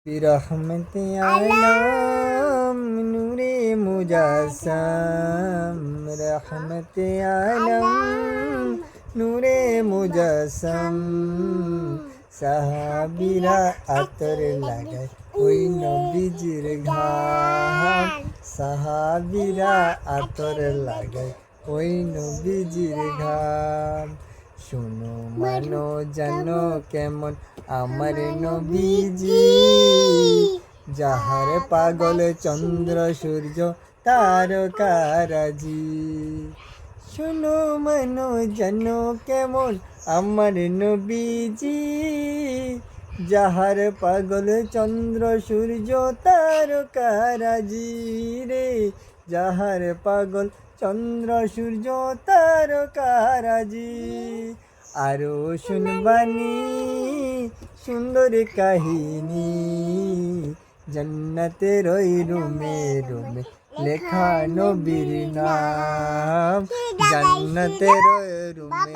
रहमते आलम नूरे मुजस्सम रहमते आलम नूरे मुजस्सम সাহাবীরা আতর লাগায় ওই নবীজির ঘাম সাহাবীরা আতর লাগায় ওই নবীজির ঘাম শোনো মানো জানো কেমন আমার নবীজি যাহার পাগল চন্দ্র সূর্য তারকারাজি শোনো মানো জানো কেমন আমার নবীজি যাহার পাগল চন্দ্র সূর্য তারকারাজি রে যাহার পাগল চন্দ্র সূর্য তারকারাজি আরো শুনবানি সুন্দর কাহিনী জন্নতের ওই রুমে রুমে লেখা নবীর নাম জন্নতের ওই রুমে